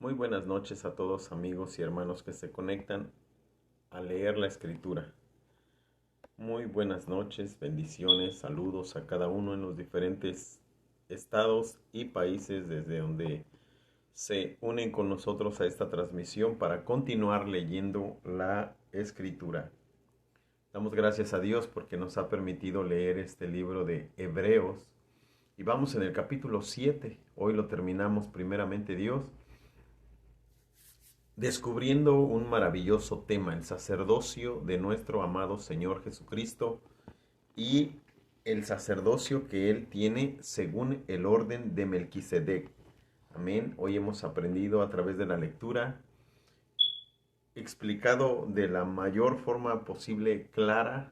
Muy buenas noches a todos amigos y hermanos que se conectan a leer la escritura. Muy buenas noches, bendiciones, saludos a cada uno en los diferentes estados y países desde donde se unen con nosotros a esta transmisión para continuar leyendo la escritura. Damos gracias a Dios porque nos ha permitido leer este libro de Hebreos y vamos en el capítulo 7. Hoy lo terminamos primeramente Dios, descubriendo un maravilloso tema, el sacerdocio de nuestro amado Señor Jesucristo y el sacerdocio que Él tiene según el orden de Melquisedec. Amén. Hoy hemos aprendido a través de la lectura, explicado de la mayor forma posible clara,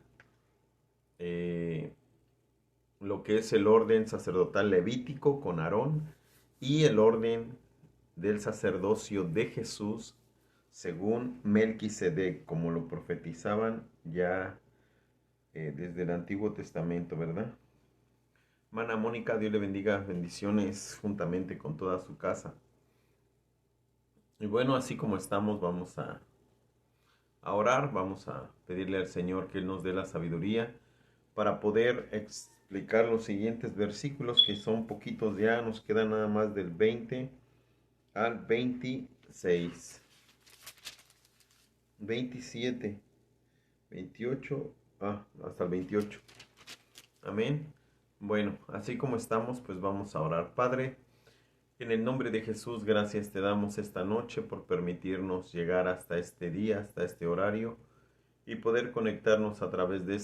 lo que es el orden sacerdotal levítico con Aarón y el orden del sacerdocio de Jesús según Melquisedec, como lo profetizaban ya desde el Antiguo Testamento, ¿verdad? Hermana Mónica, Dios le bendiga, bendiciones juntamente con toda su casa. Y bueno, así como estamos, vamos a orar, vamos a pedirle al Señor que Él nos dé la sabiduría para poder explicar los siguientes versículos, que son poquitos ya, nos quedan nada más del 20 al 26, 27, 28, hasta el 28. Amén. Bueno, así como estamos, pues vamos a orar. Padre, en el nombre de Jesús, gracias te damos esta noche por permitirnos llegar hasta este día, hasta este horario y poder conectarnos a través de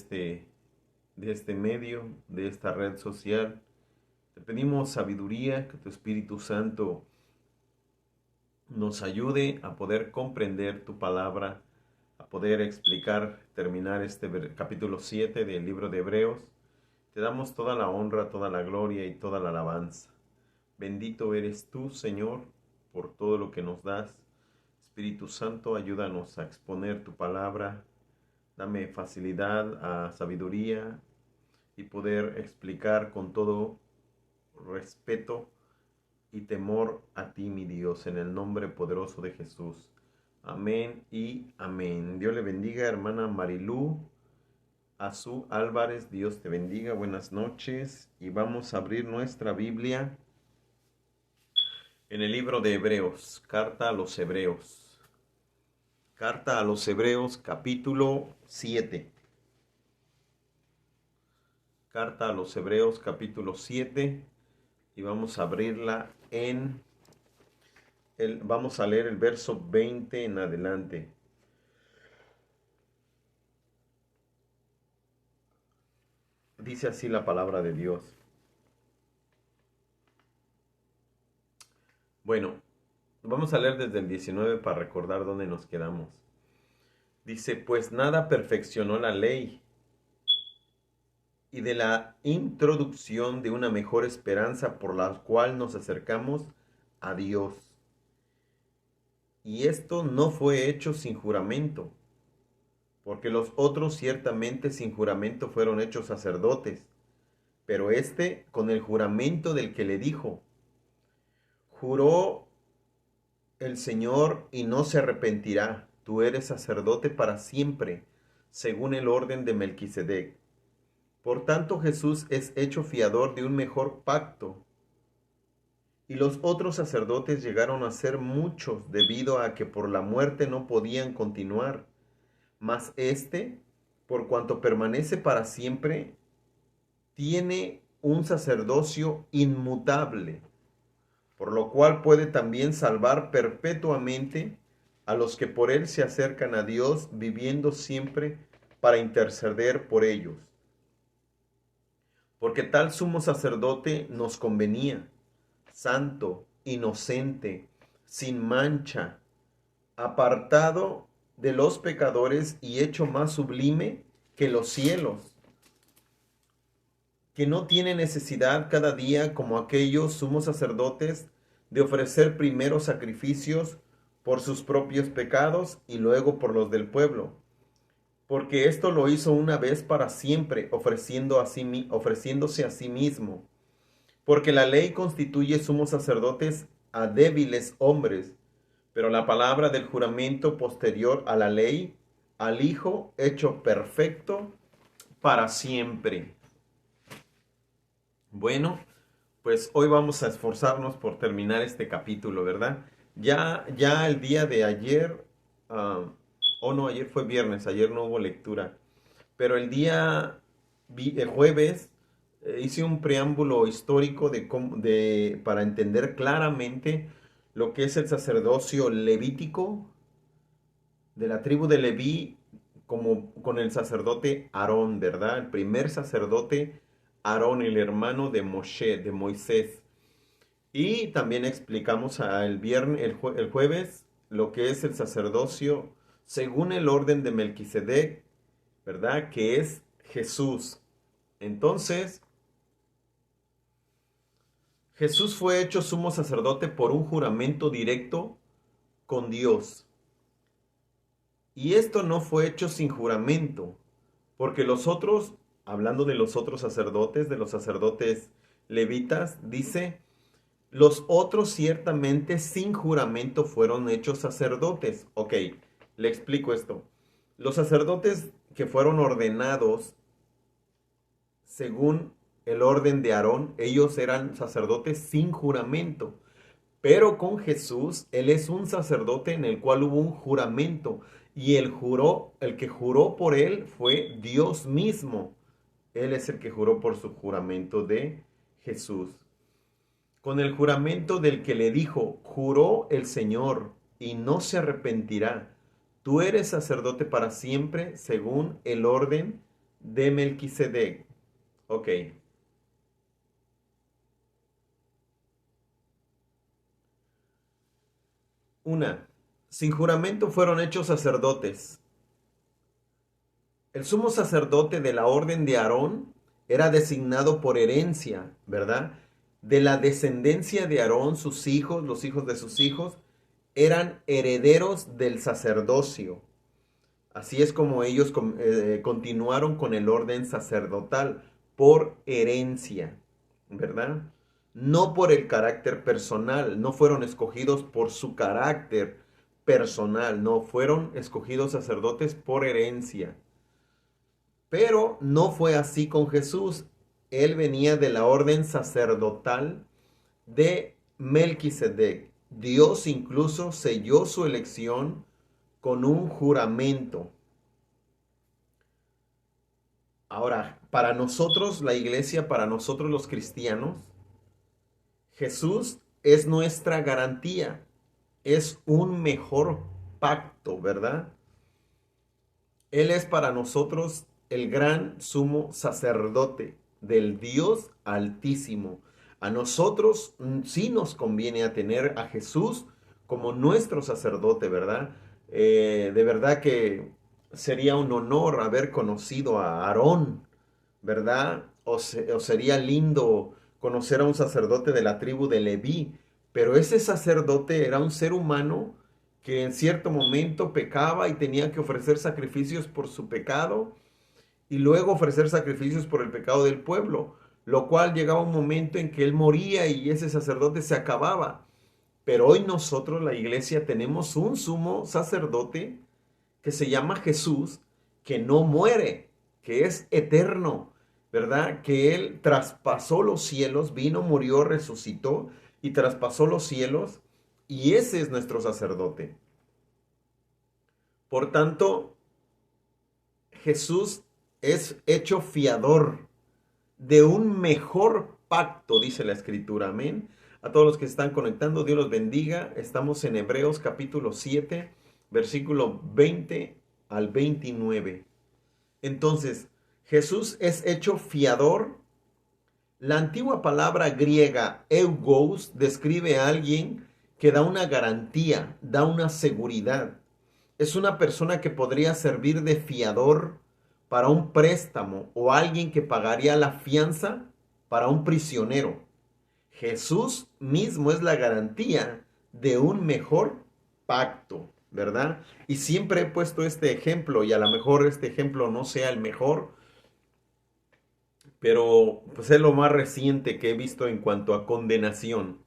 este medio, de esta red social. Te pedimos sabiduría, que tu Espíritu Santo nos ayude a poder comprender tu palabra, a poder explicar, terminar este capítulo 7 del libro de Hebreos. Te damos toda la honra, toda la gloria y toda la alabanza. Bendito eres tú, Señor, por todo lo que nos das. Espíritu Santo, ayúdanos a exponer tu palabra. Dame facilidad, a sabiduría y poder explicar con todo respeto y temor a ti, mi Dios, en el nombre poderoso de Jesús. Amén y amén. Dios le bendiga, hermana Marilú Azú Álvarez, Dios te bendiga, buenas noches. Y vamos a abrir nuestra Biblia en el libro de Hebreos, carta a los Hebreos. Carta a los Hebreos, capítulo 7. Carta a los Hebreos, capítulo 7. Y vamos a abrirla vamos a leer el verso 20 en adelante. Dice así la palabra de Dios. Bueno, vamos a leer desde el 19 para recordar dónde nos quedamos. Dice, pues nada perfeccionó la ley, y de la introducción de una mejor esperanza por la cual nos acercamos a Dios. Y esto no fue hecho sin juramento, porque los otros ciertamente sin juramento fueron hechos sacerdotes, pero este con el juramento del que le dijo, juró el Señor y no se arrepentirá, tú eres sacerdote para siempre, según el orden de Melquisedec. Por tanto, Jesús es hecho fiador de un mejor pacto. Y los otros sacerdotes llegaron a ser muchos debido a que por la muerte no podían continuar. Mas este, por cuanto permanece para siempre, tiene un sacerdocio inmutable, por lo cual puede también salvar perpetuamente a los que por él se acercan a Dios, viviendo siempre para interceder por ellos. Porque tal sumo sacerdote nos convenía, santo, inocente, sin mancha, apartado de los pecadores y hecho más sublime que los cielos, que no tiene necesidad cada día, como aquellos sumos sacerdotes, de ofrecer primero sacrificios por sus propios pecados y luego por los del pueblo, porque esto lo hizo una vez para siempre, ofreciéndose a sí mismo. Porque la ley constituye sumos sacerdotes a débiles hombres, Pero la palabra del juramento posterior a la ley, al Hijo hecho perfecto para siempre. Bueno, pues hoy vamos a esforzarnos por terminar este capítulo, ¿verdad? Ya el día de ayer, ah, no, ayer fue viernes, ayer no hubo lectura, pero el día jueves hice un preámbulo histórico para entender claramente lo que es el sacerdocio levítico de la tribu de Leví, como con el sacerdote Aarón, ¿verdad? El primer sacerdote Aarón, el hermano de Moshe, de Moisés. Y también explicamos el jueves, lo que es el sacerdocio según el orden de Melquisedec, ¿verdad? Que es Jesús. Entonces, Jesús fue hecho sumo sacerdote por un juramento directo con Dios. Y esto no fue hecho sin juramento, porque los otros, hablando de los otros sacerdotes, de los sacerdotes levitas, dice, los otros ciertamente sin juramento fueron hechos sacerdotes. Ok, le explico esto. Los sacerdotes que fueron ordenados según el orden de Aarón, ellos eran sacerdotes sin juramento. Pero con Jesús, Él es un sacerdote en el cual hubo un juramento. Y el que juró por Él fue Dios mismo. Él es el que juró por su juramento de Jesús. Con el juramento del que le dijo, juró el Señor y no se arrepentirá. Tú eres sacerdote para siempre según el orden de Melquisedec. Ok. Una, sin juramento fueron hechos sacerdotes. El sumo sacerdote de la orden de Aarón era designado por herencia, ¿verdad? De la descendencia de Aarón, sus hijos, los hijos de sus hijos, eran herederos del sacerdocio. Así es como ellos continuaron con el orden sacerdotal por herencia, ¿verdad? No por el carácter personal, no fueron escogidos por su carácter personal, no, fueron escogidos sacerdotes por herencia. Pero no fue así con Jesús. Él venía de la orden sacerdotal de Melquisedec. Dios incluso selló su elección con un juramento. Ahora, para nosotros, la iglesia, para nosotros los cristianos, Jesús es nuestra garantía, es un mejor pacto, ¿verdad? Él es para nosotros el gran sumo sacerdote del Dios Altísimo. A nosotros sí nos conviene a tener a Jesús como nuestro sacerdote, ¿verdad? De verdad que sería un honor haber conocido a Aarón, ¿verdad? O sería lindo conocer a un sacerdote de la tribu de Leví, pero ese sacerdote era un ser humano que en cierto momento pecaba y tenía que ofrecer sacrificios por su pecado y luego ofrecer sacrificios por el pecado del pueblo, lo cual llegaba un momento en que él moría y ese sacerdote se acababa. Pero hoy nosotros, la iglesia, tenemos un sumo sacerdote que se llama Jesús, que no muere, que es eterno, ¿verdad? Que Él traspasó los cielos, vino, murió, resucitó y traspasó los cielos, y ese es nuestro sacerdote. Por tanto, Jesús es hecho fiador de un mejor pacto, dice la Escritura, amén. A todos los que están conectando, Dios los bendiga. Estamos en Hebreos capítulo 7, versículo 20 al 29. Entonces, Jesús es hecho fiador. La antigua palabra griega eugos describe a alguien que da una garantía, da una seguridad. Es una persona que podría servir de fiador para un préstamo o alguien que pagaría la fianza para un prisionero. Jesús mismo es la garantía de un mejor pacto, ¿verdad? Y siempre he puesto este ejemplo, y a lo mejor este ejemplo no sea el mejor, pero pues es lo más reciente que he visto en cuanto a condenación.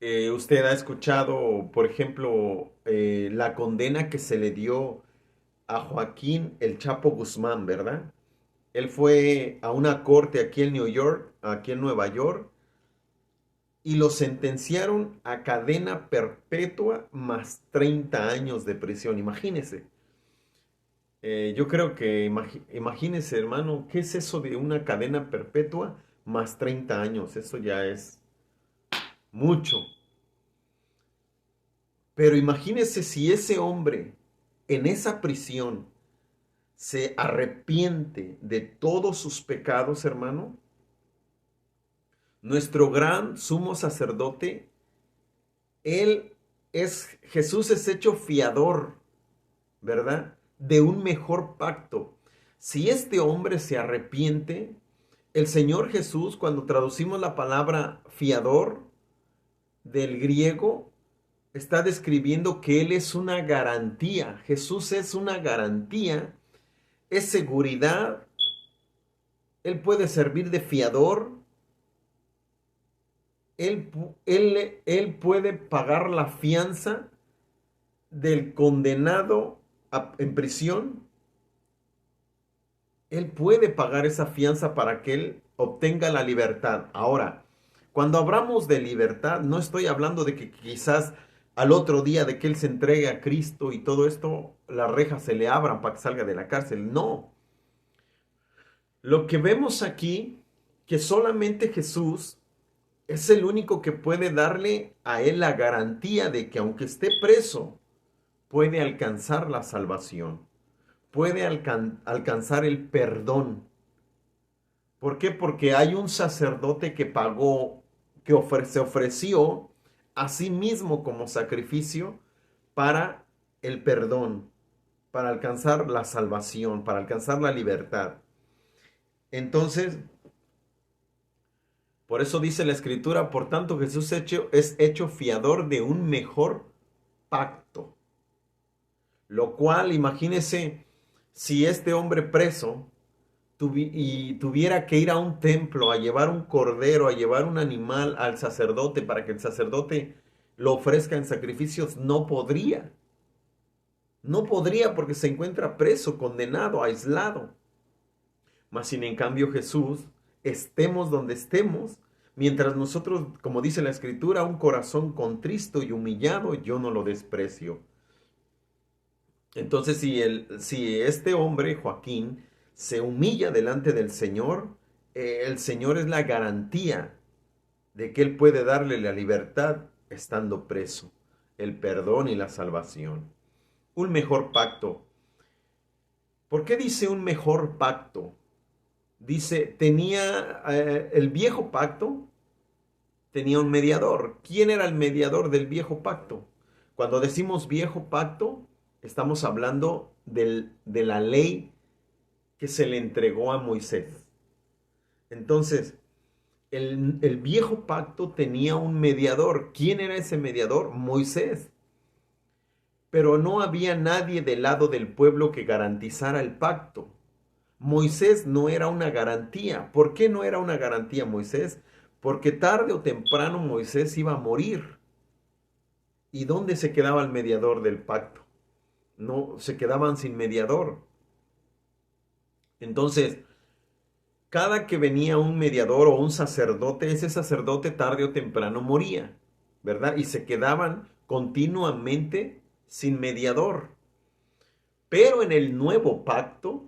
Usted ha escuchado, por ejemplo, la condena que se le dio a Joaquín El Chapo Guzmán, ¿verdad? Él fue a una corte aquí en New York, aquí en Nueva York, y lo sentenciaron a cadena perpetua más 30 años de prisión. Imagínese. Yo creo que, imagínese, hermano, ¿qué es eso de una cadena perpetua más 30 años? Eso ya es mucho. Pero imagínese si ese hombre en esa prisión se arrepiente de todos sus pecados, hermano. Nuestro gran sumo sacerdote, Jesús es hecho fiador, ¿verdad? De un mejor pacto. Si este hombre se arrepiente, el Señor Jesús, cuando traducimos la palabra fiador del griego, está describiendo que Él es una garantía. Jesús es una garantía, es seguridad. Él puede servir de fiador. Él puede pagar la fianza del condenado en prisión. Él puede pagar esa fianza para que él obtenga la libertad. Ahora, cuando hablamos de libertad, no estoy hablando de que quizás al otro día de que él se entregue a Cristo y todo esto, las rejas se le abran para que salga de la cárcel. No. Lo que vemos aquí, que solamente Jesús es el único que puede darle a él la garantía de que aunque esté preso, puede alcanzar la salvación, puede alcanzar el perdón. ¿Por qué? Porque hay un sacerdote que pagó, se ofreció a sí mismo como sacrificio para el perdón, para alcanzar la salvación, para alcanzar la libertad. Entonces, por eso dice la Escritura, por tanto Jesús es hecho fiador de un mejor pacto. Lo cual, imagínese, si este hombre preso y tuviera que ir a un templo a llevar un cordero, a llevar un animal al sacerdote para que el sacerdote lo ofrezca en sacrificios, no podría. No podría porque se encuentra preso, condenado, aislado. Mas sin en cambio Jesús, estemos donde estemos, mientras nosotros, como dice la Escritura, un corazón contristo y humillado, yo no lo desprecio. Entonces, si este hombre, Joaquín, se humilla delante del Señor, el Señor es la garantía de que Él puede darle la libertad estando preso, el perdón y la salvación. Un mejor pacto. ¿Por qué dice un mejor pacto? Dice, el viejo pacto, tenía un mediador. ¿Quién era el mediador del viejo pacto? Cuando decimos viejo pacto, estamos hablando de la ley que se le entregó a Moisés. Entonces, el viejo pacto tenía un mediador. ¿Quién era ese mediador? Moisés. Pero no había nadie del lado del pueblo que garantizara el pacto. Moisés no era una garantía. ¿Por qué no era una garantía Moisés? Porque tarde o temprano Moisés iba a morir. ¿Y dónde se quedaba el mediador del pacto? No, se quedaban sin mediador. Entonces, cada que venía un mediador o un sacerdote, ese sacerdote tarde o temprano moría, ¿verdad? Y se quedaban continuamente sin mediador. Pero en el nuevo pacto,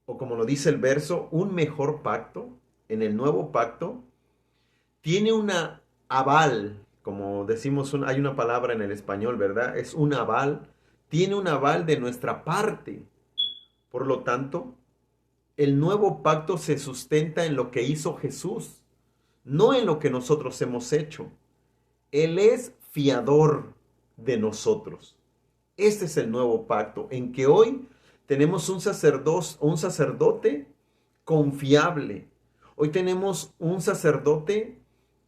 o como lo dice el verso, un mejor pacto, en el nuevo pacto, tiene una aval, como decimos, hay una palabra en el español, ¿verdad? Es un aval, tiene un aval de nuestra parte. Por lo tanto, el nuevo pacto se sustenta en lo que hizo Jesús, no en lo que nosotros hemos hecho. Él es fiador de nosotros. Este es el nuevo pacto, en que hoy tenemos un sacerdote confiable. Hoy tenemos un sacerdote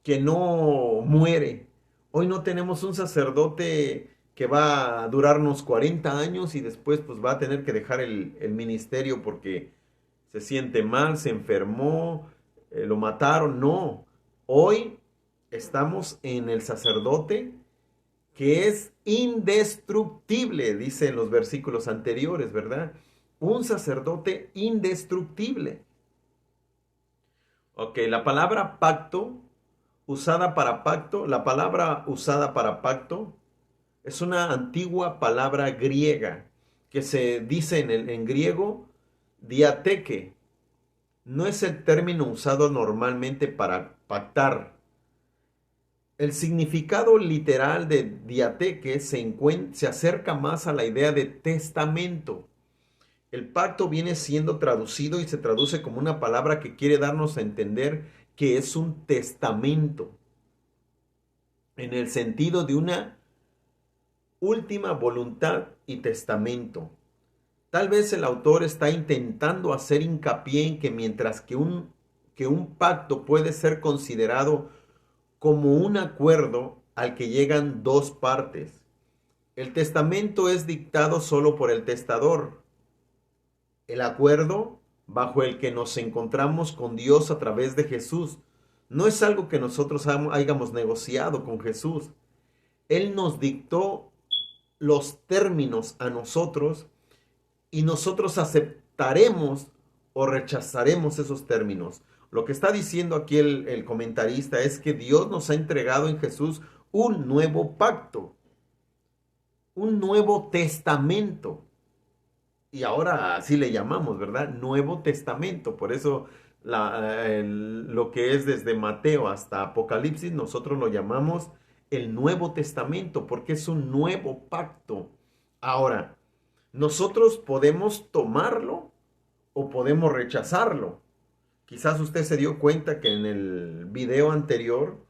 que no muere. Hoy no tenemos un sacerdote que va a durarnos 40 años y después pues va a tener que dejar el ministerio porque se siente mal, se enfermó, lo mataron. No, hoy Estamos en el sacerdote que es indestructible, dice en los versículos anteriores, ¿verdad? Un sacerdote indestructible. Ok, la palabra pacto, la palabra usada para pacto es una antigua palabra griega que se dice en griego diateque. No es el término usado normalmente para pactar. El significado literal de diateque se acerca más a la idea de testamento. El pacto viene siendo traducido y se traduce como una palabra que quiere darnos a entender que es un testamento, en el sentido de una última voluntad y testamento. Tal vez el autor está intentando hacer hincapié en que mientras que un pacto puede ser considerado como un acuerdo al que llegan dos partes, el testamento es dictado solo por el testador. El acuerdo bajo el que nos encontramos con Dios a través de Jesús no es algo que nosotros hayamos negociado con Jesús. Él nos dictó los términos a nosotros y nosotros aceptaremos o rechazaremos esos términos. Lo que está diciendo aquí el comentarista es que Dios nos ha entregado en Jesús un nuevo pacto, un nuevo testamento. Y ahora así le llamamos, ¿verdad? Nuevo Testamento. Por eso lo que es desde Mateo hasta Apocalipsis, nosotros lo llamamos el Nuevo Testamento, porque es un nuevo pacto. Ahora, nosotros podemos tomarlo o podemos rechazarlo. Quizás usted se dio cuenta que en el video anterior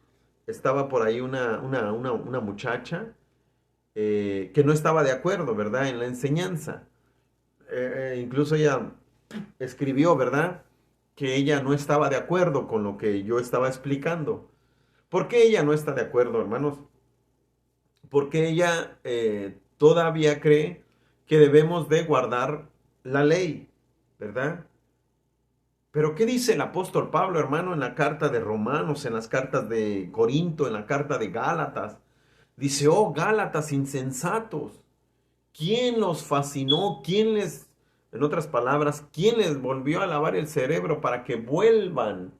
estaba por ahí una muchacha que no estaba de acuerdo, ¿verdad? En la enseñanza. Incluso ella escribió, ¿verdad? Que ella no estaba de acuerdo con lo que yo estaba explicando. ¿Por qué ella no está de acuerdo, hermanos? Porque ella todavía cree que debemos de guardar la ley, ¿verdad? Pero ¿qué dice el apóstol Pablo, hermano, en la carta de Romanos, en las cartas de Corinto, en la carta de Gálatas? Dice, oh Gálatas insensatos, ¿quién los fascinó? En otras palabras, quién les volvió a lavar el cerebro para que vuelvan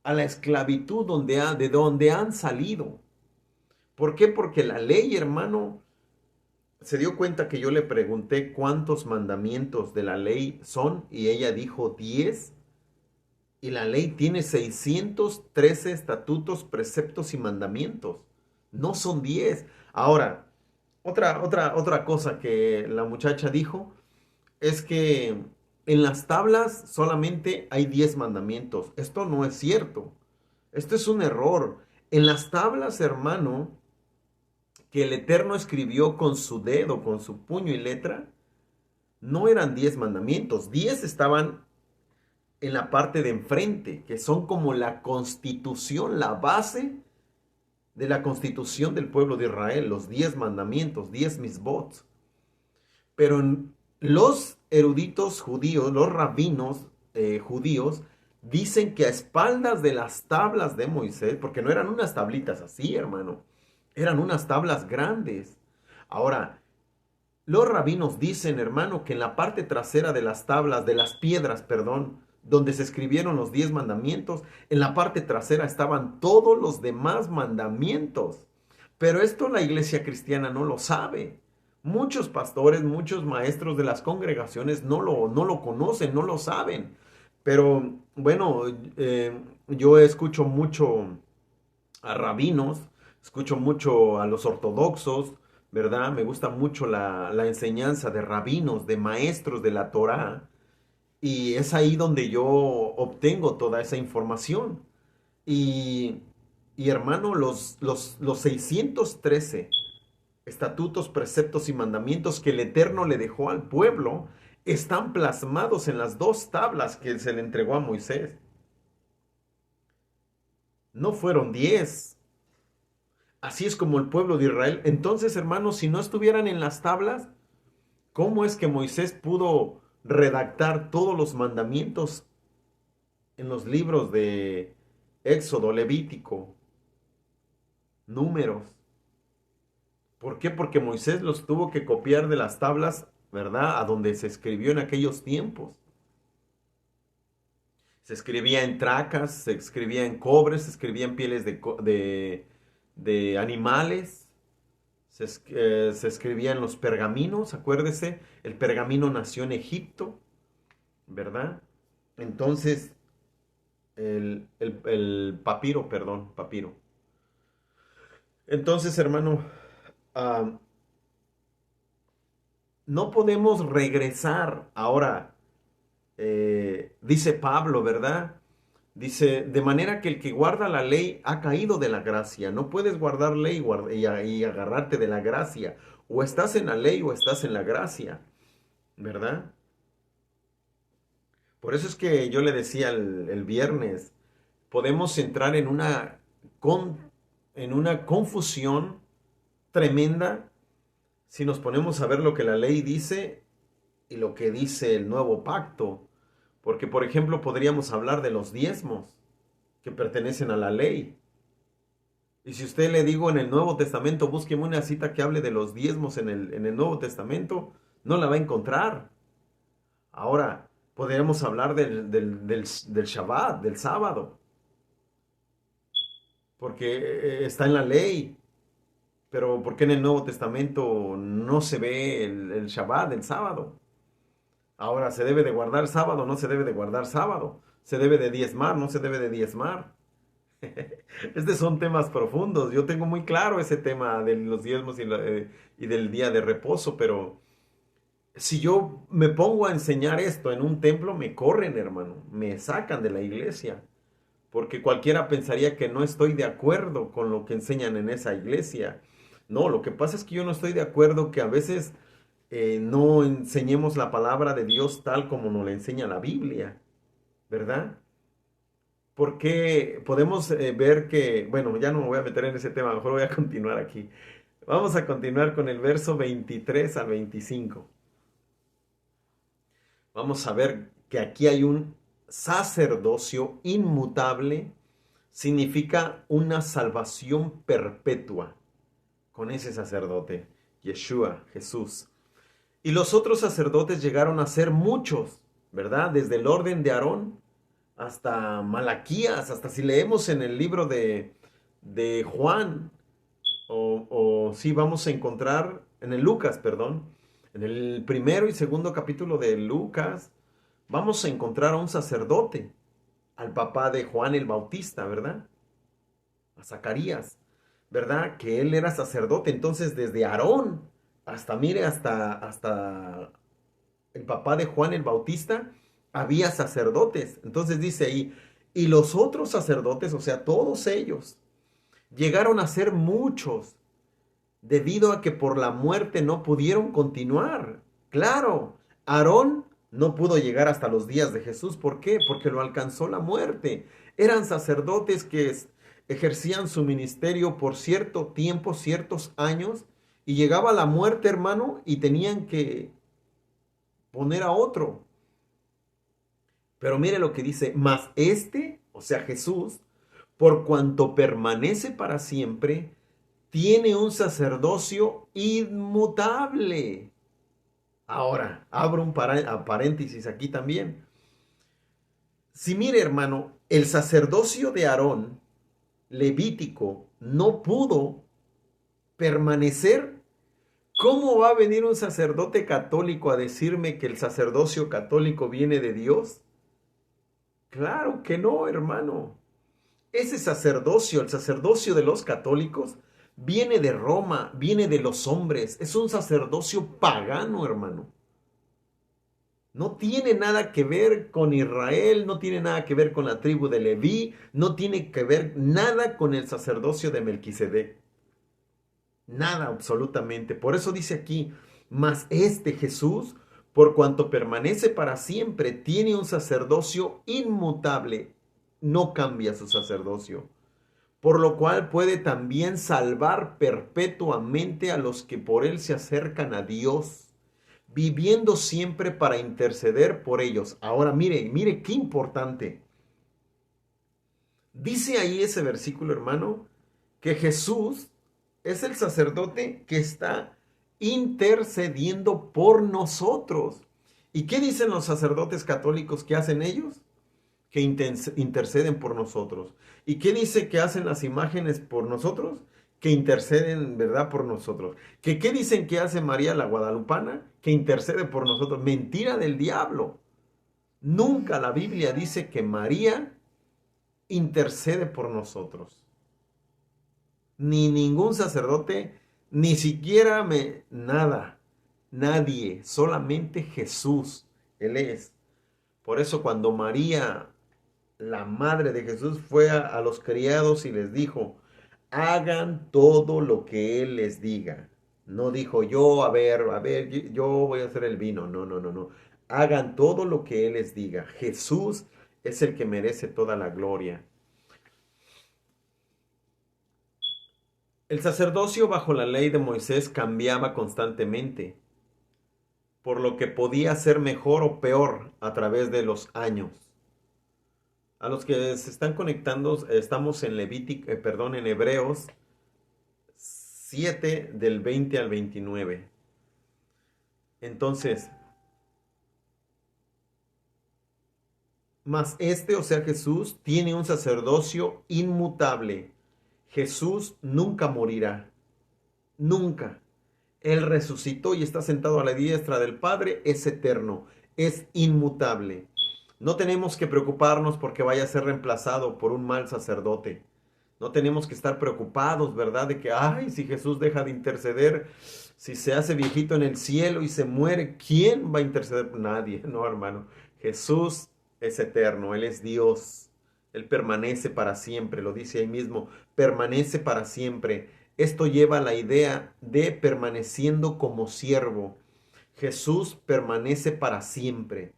a la esclavitud de donde han salido? ¿Por qué? Porque la ley, hermano, se dio cuenta que yo le pregunté cuántos mandamientos de la ley son y ella dijo 10. Y la ley tiene 613 estatutos, preceptos y mandamientos. No son 10. Ahora, otra cosa que la muchacha dijo es que en las tablas solamente hay 10 mandamientos. Esto no es cierto. Esto es un error. En las tablas, hermano, que el Eterno escribió con su dedo, con su puño y letra, no eran 10 mandamientos. 10 estaban en la parte de enfrente, que son como la constitución, la base de la constitución del pueblo de Israel, los 10 mandamientos, 10 misbot. Pero los eruditos judíos, los rabinos judíos, dicen que a espaldas de las tablas de Moisés, porque no eran unas tablitas así, hermano, eran unas tablas grandes. Ahora, los rabinos dicen, hermano, que en la parte trasera de las tablas, de las piedras, perdón, donde se escribieron los 10 mandamientos, en la parte trasera estaban todos los demás mandamientos. Pero esto la iglesia cristiana no lo sabe. Muchos pastores, muchos maestros de las congregaciones no lo conocen, no lo saben. Pero bueno, yo escucho mucho a rabinos, escucho mucho a los ortodoxos, ¿verdad? Me gusta mucho la enseñanza de rabinos, de maestros de la Torá. Y es ahí donde yo obtengo toda esa información. Y, hermano, los 613 estatutos, preceptos y mandamientos que el Eterno le dejó al pueblo están plasmados en las dos tablas que se le entregó a Moisés. No fueron 10. Así es como el pueblo de Israel. Entonces, hermanos, si no estuvieran en las tablas, ¿cómo es que Moisés pudo redactar todos los mandamientos en los libros de Éxodo, Levítico, números. ¿Por qué? Porque Moisés los tuvo que copiar de las tablas, ¿verdad? A donde se escribió en aquellos tiempos. Se escribía en tracas, se escribía en cobre, se escribía en pieles de animales, se escribía en los pergaminos, acuérdese, el pergamino nació en Egipto, ¿verdad? Entonces, el papiro, perdón, papiro. Entonces, hermano, ah, no podemos regresar ahora, dice Pablo, ¿verdad? Dice, de manera que el que guarda la ley ha caído de la gracia. No puedes guardar ley y agarrarte de la gracia. O estás en la ley o estás en la gracia, ¿verdad? Por eso es que yo le decía el viernes, podemos entrar en una confusión tremenda si nos ponemos a ver lo que la ley dice y lo que dice el nuevo pacto. Porque, por ejemplo, podríamos hablar de los diezmos que pertenecen a la ley. Y si usted le digo en el Nuevo Testamento, búsqueme una cita que hable de los diezmos en el Nuevo Testamento, no la va a encontrar. Ahora, podríamos hablar del Shabbat, del sábado, porque está en la ley. Pero ¿por qué en el Nuevo Testamento no se ve el Shabbat, el sábado? Ahora, ¿se debe de guardar sábado? No se debe de guardar sábado. ¿Se debe de diezmar? No se debe de diezmar. Estos son temas profundos. Yo tengo muy claro ese tema de los diezmos y del día de reposo, pero si yo me pongo a enseñar esto en un templo, me corren, hermano. Me sacan de la iglesia. Porque cualquiera pensaría que no estoy de acuerdo con lo que enseñan en esa iglesia. No, lo que pasa es que yo no estoy de acuerdo que a veces no enseñemos la palabra de Dios tal como nos la enseña la Biblia, ¿verdad? Porque podemos ver que, bueno, ya no me voy a meter en ese tema, mejor voy a continuar aquí. Vamos a continuar con el verso 23 al 25. Vamos a ver que aquí hay un sacerdocio inmutable, significa una salvación perpetua con ese sacerdote, Yeshua, Jesús. Y los otros sacerdotes llegaron a ser muchos, ¿verdad? Desde el orden de Aarón hasta Malaquías, hasta si leemos en el libro de Juan, o sí vamos a encontrar en el Lucas, perdón, en el primero y segundo capítulo de Lucas, vamos a encontrar a un sacerdote, al papá de Juan el Bautista, ¿verdad? A Zacarías, ¿verdad? Que él era sacerdote, entonces desde Aarón hasta, mire, hasta el papá de Juan el Bautista, había sacerdotes. Entonces dice ahí, y los otros sacerdotes, o sea, todos ellos, llegaron a ser muchos, debido a que por la muerte no pudieron continuar. Claro, Aarón no pudo llegar hasta los días de Jesús. ¿Por qué? Porque lo alcanzó la muerte. Eran sacerdotes que ejercían su ministerio por cierto tiempo, ciertos años, y llegaba la muerte, hermano, y tenían que poner a otro. Pero mire lo que dice, mas este, o sea Jesús, por cuanto permanece para siempre, tiene un sacerdocio inmutable. Ahora, abro un paréntesis aquí también. Si mire, hermano, el sacerdocio de Aarón, levítico, no pudo permanecer, ¿cómo va a venir un sacerdote católico a decirme que el sacerdocio católico viene de Dios? Claro que no, hermano. Ese sacerdocio, el sacerdocio de los católicos, viene de Roma, viene de los hombres. Es un sacerdocio pagano, hermano. No tiene nada que ver con Israel, no tiene nada que ver con la tribu de Leví, no tiene que ver nada con el sacerdocio de Melquisedec. Nada, absolutamente. Por eso dice aquí, mas este Jesús, por cuanto permanece para siempre, tiene un sacerdocio inmutable, no cambia su sacerdocio, por lo cual puede también salvar perpetuamente a los que por él se acercan a Dios, viviendo siempre para interceder por ellos. Ahora mire qué importante. Dice ahí ese versículo, hermano, que Jesús es el sacerdote que está intercediendo por nosotros. ¿Y qué dicen los sacerdotes católicos que hacen ellos? Que interceden por nosotros. ¿Y qué dice que hacen las imágenes por nosotros? Que interceden, ¿verdad? Por nosotros. ¿Qué dicen que hace María la Guadalupana? Que intercede por nosotros. Mentira del diablo. Nunca la Biblia dice que María intercede por nosotros. Ni ningún sacerdote, ni siquiera nada. Nadie, solamente Jesús. Él es. Por eso cuando María, la madre de Jesús, fue a los criados y les dijo, hagan todo lo que Él les diga. No dijo yo, a ver, yo voy a hacer el vino. No, no, no, no. Hagan todo lo que Él les diga. Jesús es el que merece toda la gloria. El sacerdocio bajo la ley de Moisés cambiaba constantemente, por lo que podía ser mejor o peor a través de los años. A los que se están conectando, estamos en en Hebreos 7 del 20 al 29. Entonces, mas o sea, Jesús, tiene un sacerdocio inmutable. Jesús nunca morirá. Nunca. Él resucitó y está sentado a la diestra del Padre, es eterno, es inmutable. No tenemos que preocuparnos porque vaya a ser reemplazado por un mal sacerdote. No tenemos que estar preocupados, ¿verdad? De que, ay, si Jesús deja de interceder, si se hace viejito en el cielo y se muere, ¿quién va a interceder? Nadie, no, hermano. Jesús es eterno, Él es Dios. Él permanece para siempre, lo dice ahí mismo, permanece para siempre. Esto lleva a la idea de permaneciendo como siervo. Jesús permanece para siempre.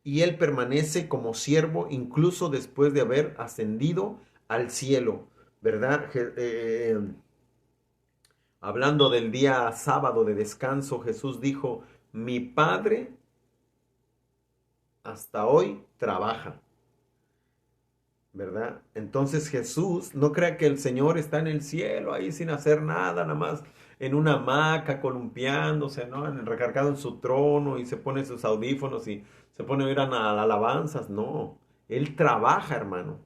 Y Él permanece como siervo incluso después de haber ascendido al cielo, ¿verdad? Hablando del día sábado de descanso, Jesús dijo, mi Padre hasta hoy trabaja, ¿verdad? Entonces Jesús, no crea que el Señor está en el cielo ahí sin hacer nada, nada más en una hamaca columpiándose, ¿no? Recargado en su trono y se pone sus audífonos y se pone a oír alabanzas. No, Él trabaja, hermano,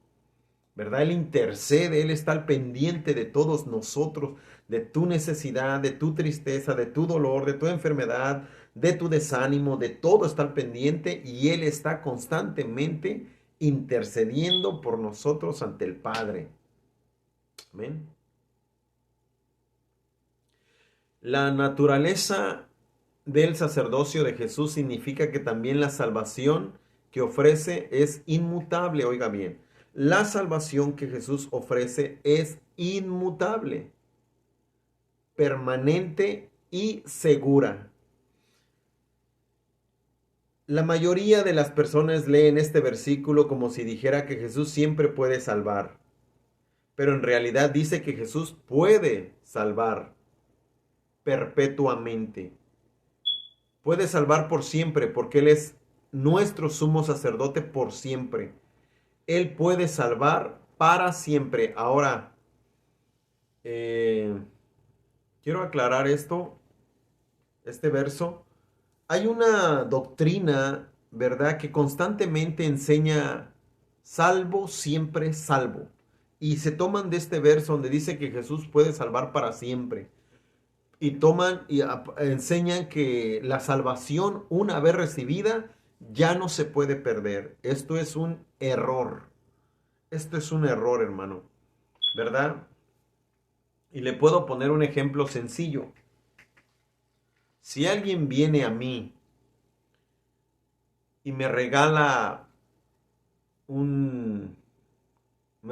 ¿verdad? Él intercede, Él está al pendiente de todos nosotros, de tu necesidad, de tu tristeza, de tu dolor, de tu enfermedad, de tu desánimo, de todo está al pendiente y Él está constantemente intercediendo por nosotros ante el Padre. Amén. La naturaleza del sacerdocio de Jesús significa que también la salvación que ofrece es inmutable. Oiga bien, la salvación que Jesús ofrece es inmutable, permanente y segura. La mayoría de las personas leen este versículo como si dijera que Jesús siempre puede salvar, pero en realidad dice que Jesús puede salvar perpetuamente. Puede salvar por siempre porque Él es nuestro sumo sacerdote por siempre. Él puede salvar para siempre. Ahora, quiero aclarar este verso. Hay una doctrina, ¿verdad?, que constantemente enseña salvo, siempre salvo. Y se toman de este verso donde dice que Jesús puede salvar para siempre. Y toman y enseñan que la salvación, una vez recibida, ya no se puede perder. Esto es un error. Esto es un error, hermano, ¿verdad? Y le puedo poner un ejemplo sencillo. Si alguien viene a mí y me regala me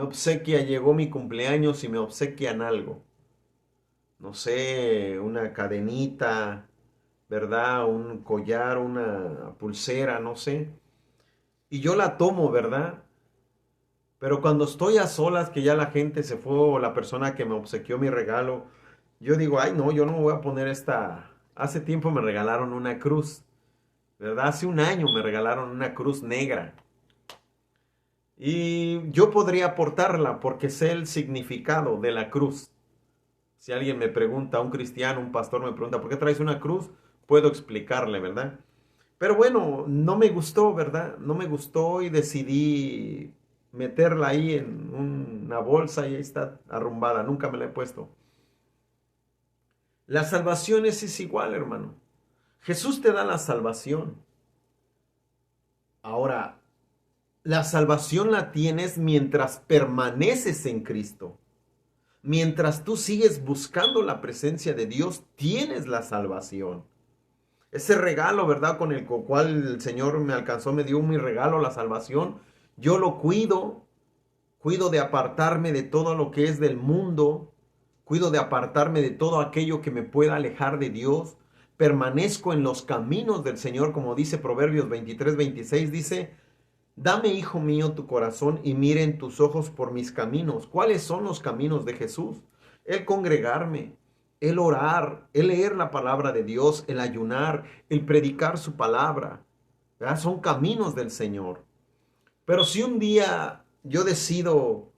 obsequia, llegó mi cumpleaños y me obsequian algo, no sé, una cadenita, ¿verdad? Un collar, una pulsera, no sé. Y yo la tomo, ¿verdad? Pero cuando estoy a solas, que ya la gente se fue o la persona que me obsequió mi regalo, yo digo, ay no, yo no me voy a poner esta. Hace tiempo me regalaron una cruz, ¿verdad? Hace un año me regalaron una cruz negra. Y yo podría aportarla porque sé el significado de la cruz. Si alguien me pregunta, un cristiano, un pastor me pregunta, ¿por qué traes una cruz? Puedo explicarle, ¿verdad? Pero bueno, no me gustó, ¿verdad? No me gustó y decidí meterla ahí en una bolsa y ahí está arrumbada. Nunca me la he puesto. La salvación es igual, hermano. Jesús te da la salvación. Ahora, la salvación la tienes mientras permaneces en Cristo. Mientras tú sigues buscando la presencia de Dios, tienes la salvación. Ese regalo, ¿verdad? Con el cual el Señor me alcanzó, me dio mi regalo, la salvación. Yo lo cuido de apartarme de todo lo que es del mundo, cuido de apartarme de todo aquello que me pueda alejar de Dios. Permanezco en los caminos del Señor, como dice Proverbios 23-26, dice, dame, hijo mío, tu corazón y miren tus ojos por mis caminos. ¿Cuáles son los caminos de Jesús? El congregarme, el orar, el leer la palabra de Dios, el ayunar, el predicar su palabra. ¿Verdad? Son caminos del Señor. Pero si un día yo decido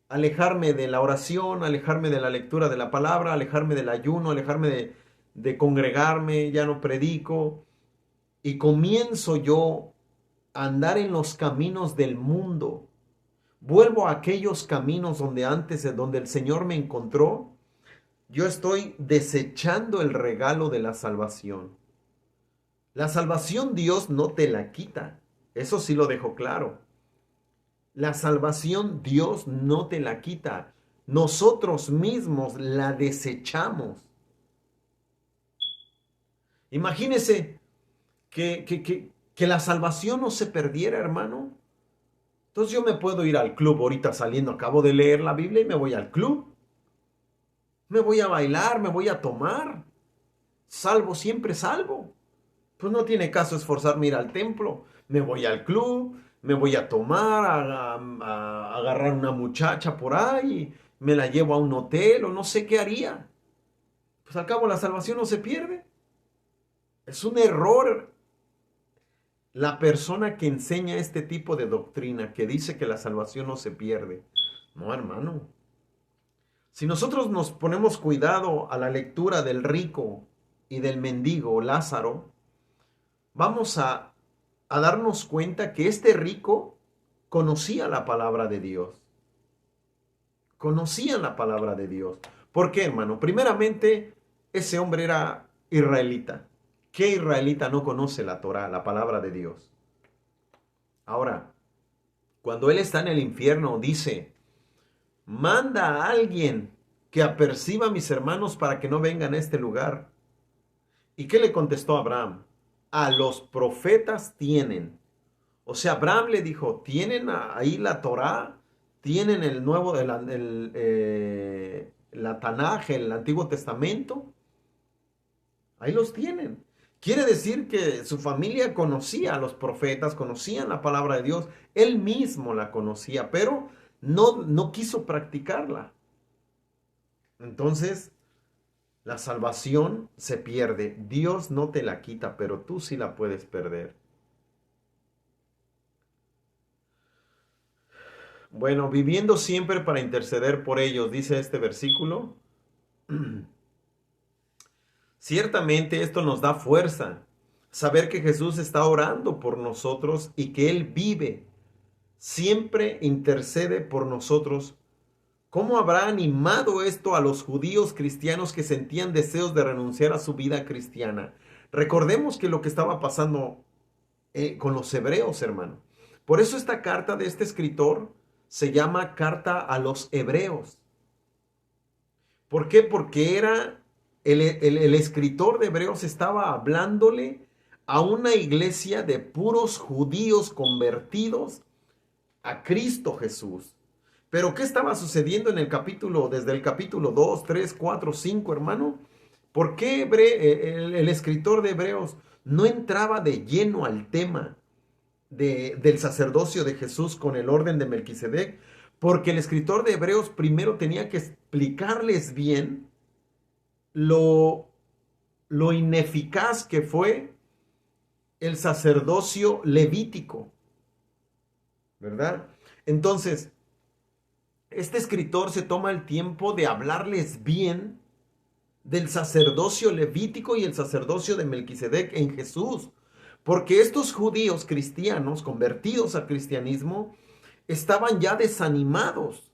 alejarme de la oración, alejarme de la lectura de la palabra, alejarme del ayuno, alejarme de congregarme, ya no predico, y comienzo yo andar en los caminos del mundo. Vuelvo a aquellos caminos donde antes, donde el Señor me encontró. Yo estoy desechando el regalo de la salvación. La salvación Dios no te la quita. Eso sí lo dejo claro. La salvación Dios no te la quita. Nosotros mismos la desechamos. Imagínese que la salvación no se perdiera, hermano. Entonces yo me puedo ir al club ahorita saliendo, acabo de leer la Biblia y me voy al club. Me voy a bailar, me voy a tomar. Salvo, siempre salvo. Pues no tiene caso esforzarme a ir al templo. Me voy al club, me voy a tomar, a agarrar una muchacha por ahí, me la llevo a un hotel o no sé qué haría. Pues al cabo la salvación no se pierde. Es un error la persona que enseña este tipo de doctrina, que dice que la salvación no se pierde. No, hermano. Si nosotros nos ponemos cuidado a la lectura del rico y del mendigo Lázaro, vamos a darnos cuenta que este rico conocía la palabra de Dios. Conocía la palabra de Dios. ¿Por qué, hermano? Primeramente, ese hombre era israelita. ¿Qué israelita no conoce la Torá, la palabra de Dios? Ahora, cuando él está en el infierno, dice, manda a alguien que aperciba a mis hermanos para que no vengan a este lugar. ¿Y qué le contestó Abraham? A los profetas tienen. O sea, Abraham le dijo, ¿tienen ahí la Torá? ¿Tienen el nuevo, la Tanaj, el Antiguo Testamento? Ahí los tienen. Quiere decir que su familia conocía a los profetas, conocían la palabra de Dios, él mismo la conocía, pero no quiso practicarla. Entonces, la salvación se pierde. Dios no te la quita, pero tú sí la puedes perder. Bueno, viviendo siempre para interceder por ellos, dice este versículo. Ciertamente esto nos da fuerza, saber que Jesús está orando por nosotros y que Él vive, siempre intercede por nosotros. ¿Cómo habrá animado esto a los judíos cristianos que sentían deseos de renunciar a su vida cristiana? Recordemos que lo que estaba pasando con los hebreos, hermano. Por eso esta carta de este escritor se llama Carta a los Hebreos. ¿Por qué? Porque era el escritor de Hebreos estaba hablándole a una iglesia de puros judíos convertidos a Cristo Jesús. Pero ¿qué estaba sucediendo en el capítulo, desde el capítulo 2, 3, 4, 5, hermano? ¿Por qué el escritor de Hebreos no entraba de lleno al tema del sacerdocio de Jesús con el orden de Melquisedec? Porque el escritor de Hebreos primero tenía que explicarles bien lo, lo ineficaz que fue el sacerdocio levítico, ¿verdad? Entonces, este escritor se toma el tiempo de hablarles bien del sacerdocio levítico y el sacerdocio de Melquisedec en Jesús. Porque estos judíos cristianos, convertidos al cristianismo, estaban ya desanimados.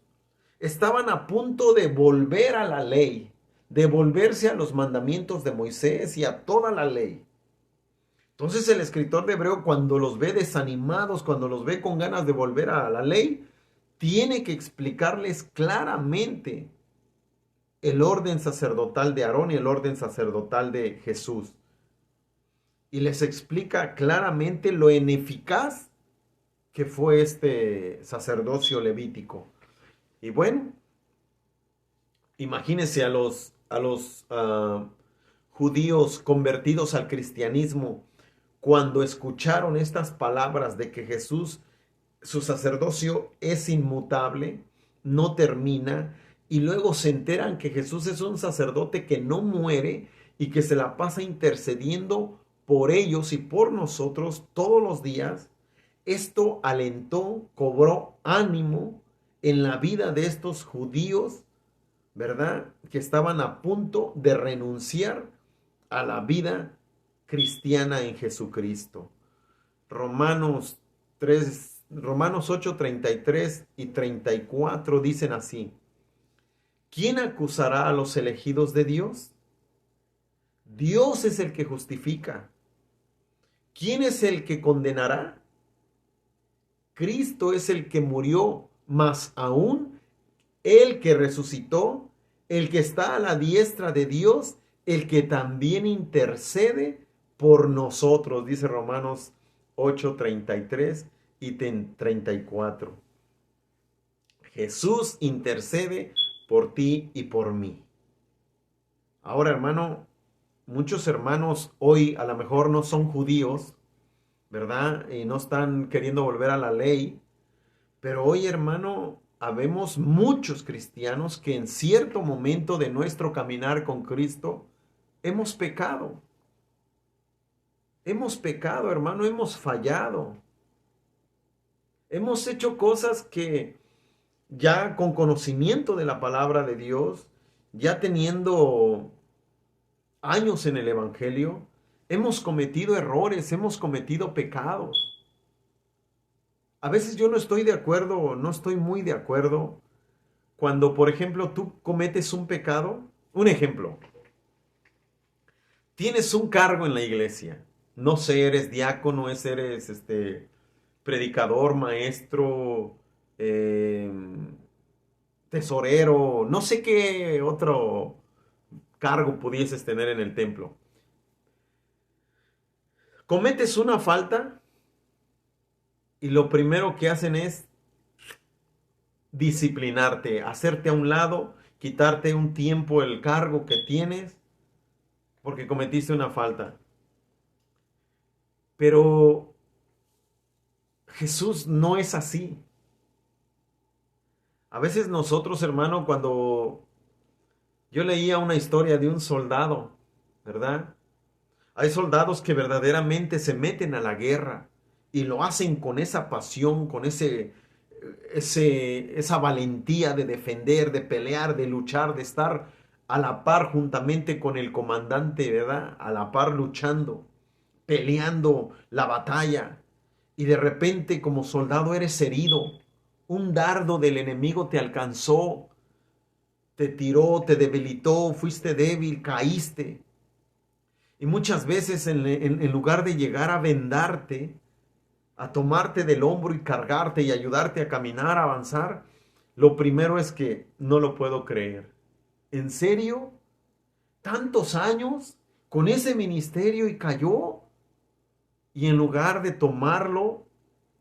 Estaban a punto de volver a la ley, de volverse a los mandamientos de Moisés y a toda la ley. Entonces el escritor de Hebreo, cuando los ve desanimados, cuando los ve con ganas de volver a la ley, tiene que explicarles claramente el orden sacerdotal de Aarón y el orden sacerdotal de Jesús. Y les explica claramente lo ineficaz que fue este sacerdocio levítico. Y bueno, imagínense a los judíos convertidos al cristianismo, cuando escucharon estas palabras de que Jesús, su sacerdocio es inmutable, no termina, y luego se enteran que Jesús es un sacerdote que no muere y que se la pasa intercediendo por ellos y por nosotros todos los días. Esto alentó, cobró ánimo en la vida de estos judíos, ¿verdad? Que estaban a punto de renunciar a la vida cristiana en Jesucristo. Romanos 8, 33 y 34 dicen así: ¿quién acusará a los elegidos de Dios? Dios es el que justifica. ¿Quién es el que condenará? Cristo es el que murió, más aún el que resucitó, el que está a la diestra de Dios, el que también intercede por nosotros, dice Romanos 8, 33 y 34. Jesús intercede por ti y por mí. Ahora, hermano, muchos hermanos hoy a lo mejor no son judíos, ¿verdad? Y no están queriendo volver a la ley. Pero hoy, hermano, habemos muchos cristianos que en cierto momento de nuestro caminar con Cristo hemos pecado. Hemos pecado, hermano, hemos fallado. Hemos hecho cosas que ya con conocimiento de la palabra de Dios, ya teniendo años en el Evangelio, hemos cometido errores, hemos cometido pecados. A veces yo no estoy de acuerdo, no estoy muy de acuerdo cuando, por ejemplo, tú cometes un pecado. Un ejemplo, tienes un cargo en la iglesia. No sé, eres diácono, eres predicador, maestro, tesorero, no sé qué otro cargo pudieses tener en el templo. Cometes una falta y lo primero que hacen es disciplinarte, hacerte a un lado, quitarte un tiempo el cargo que tienes porque cometiste una falta. Pero Jesús no es así. A veces nosotros, hermano, cuando yo leía una historia de un soldado, ¿verdad? Hay soldados que verdaderamente se meten a la guerra y lo hacen con esa pasión, con esa valentía de defender, de pelear, de luchar, de estar a la par juntamente con el comandante, ¿verdad? A la par luchando, peleando la batalla. Y de repente como soldado eres herido. Un dardo del enemigo te alcanzó, te tiró, te debilitó, fuiste débil, caíste. Y muchas veces en lugar de llegar a vendarte, a tomarte del hombro y cargarte y ayudarte a caminar, a avanzar, lo primero es que no lo puedo creer. ¿En serio? ¿Tantos años con ese ministerio y cayó? Y en lugar de tomarlo,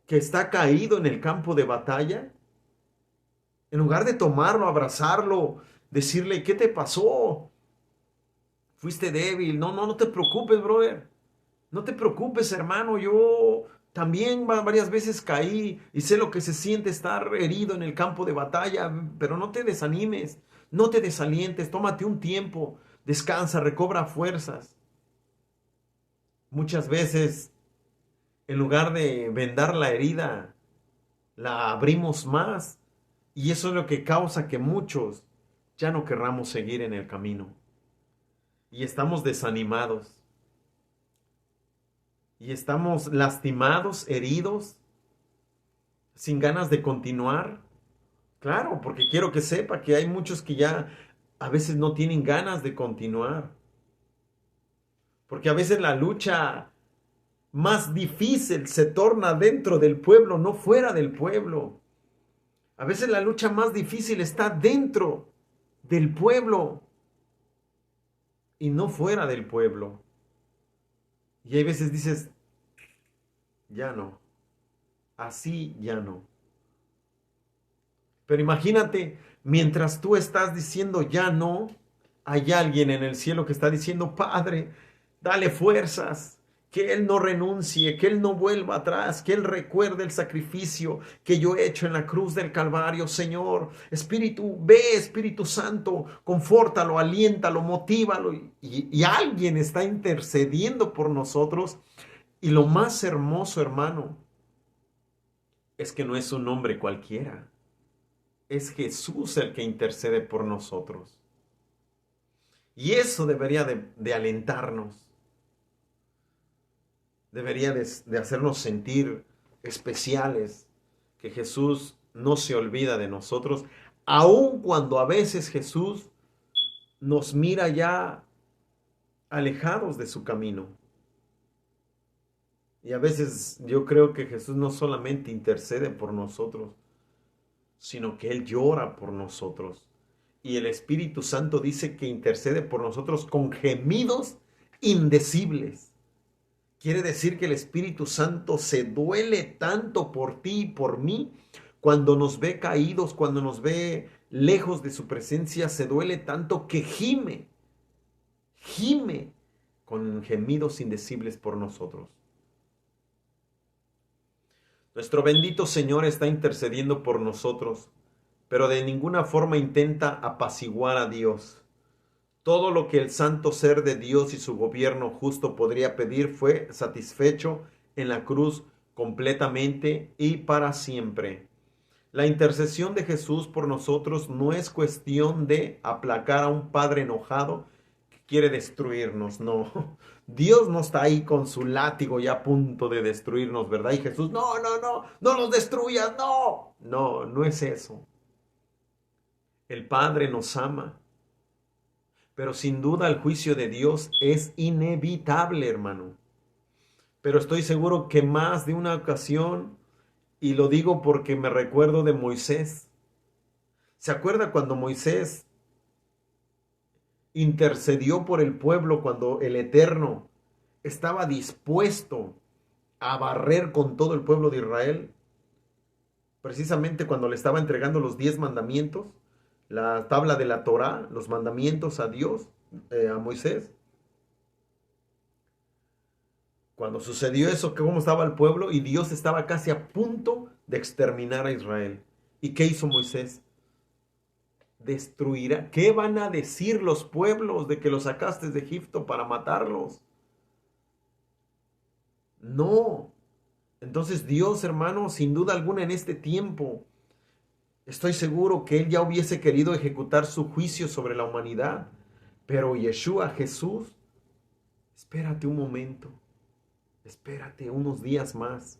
que está caído en el campo de batalla, en lugar de tomarlo, abrazarlo, decirle, ¿qué te pasó? Fuiste débil. No te preocupes, brother. No te preocupes, hermano. Yo también varias veces caí y sé lo que se siente estar herido en el campo de batalla, pero no te desanimes, no te desalientes, tómate un tiempo, descansa, recobra fuerzas. Muchas veces, en lugar de vendar la herida, la abrimos más. Y eso es lo que causa que muchos ya no querramos seguir en el camino. Y estamos desanimados. Y estamos lastimados, heridos, sin ganas de continuar. Claro, porque quiero que sepa que hay muchos que ya a veces no tienen ganas de continuar. Porque a veces la lucha más difícil se torna dentro del pueblo, no fuera del pueblo. A veces la lucha más difícil está dentro del pueblo y no fuera del pueblo. Y hay veces dices, ya no, así ya no. Pero imagínate, mientras tú estás diciendo ya no, hay alguien en el cielo que está diciendo, Padre, dale fuerzas, que Él no renuncie, que Él no vuelva atrás, que Él recuerde el sacrificio que yo he hecho en la cruz del Calvario, Señor. Espíritu, ve, Espíritu Santo, confórtalo, aliéntalo, motívalo. Y alguien está intercediendo por nosotros. Y lo más hermoso, hermano, es que no es un hombre cualquiera. Es Jesús el que intercede por nosotros. Y eso debería de alentarnos. Debería de hacernos sentir especiales, que Jesús no se olvida de nosotros, aun cuando a veces Jesús nos mira ya alejados de su camino. Y a veces yo creo que Jesús no solamente intercede por nosotros, sino que Él llora por nosotros. Y el Espíritu Santo dice que intercede por nosotros con gemidos indecibles. Quiere decir que el Espíritu Santo se duele tanto por ti y por mí. Cuando nos ve caídos, cuando nos ve lejos de su presencia, se duele tanto que gime con gemidos indecibles por nosotros. Nuestro bendito Señor está intercediendo por nosotros, pero de ninguna forma intenta apaciguar a Dios. Todo lo que el santo ser de Dios y su gobierno justo podría pedir fue satisfecho en la cruz completamente y para siempre. La intercesión de Jesús por nosotros no es cuestión de aplacar a un padre enojado que quiere destruirnos, no. Dios no está ahí con su látigo ya a punto de destruirnos, ¿verdad? Y Jesús, no los destruyas, no. No, no es eso. El Padre nos ama. Pero sin duda el juicio de Dios es inevitable, hermano. Pero estoy seguro que más de una ocasión, y lo digo porque me recuerdo de Moisés. ¿Se acuerda cuando Moisés intercedió por el pueblo, cuando el Eterno estaba dispuesto a barrer con todo el pueblo de Israel? Precisamente cuando le estaba entregando los 10 mandamientos, la tabla de la Torá, los mandamientos a Dios, a Moisés. Cuando sucedió eso, ¿cómo estaba el pueblo? Y Dios estaba casi a punto de exterminar a Israel. ¿Y qué hizo Moisés? Destruirá. ¿Qué van a decir los pueblos de que los sacaste de Egipto para matarlos? No. Entonces Dios, hermano, sin duda alguna en este tiempo, estoy seguro que Él ya hubiese querido ejecutar su juicio sobre la humanidad. Pero Yeshua, Jesús, espérate un momento. Espérate unos días más.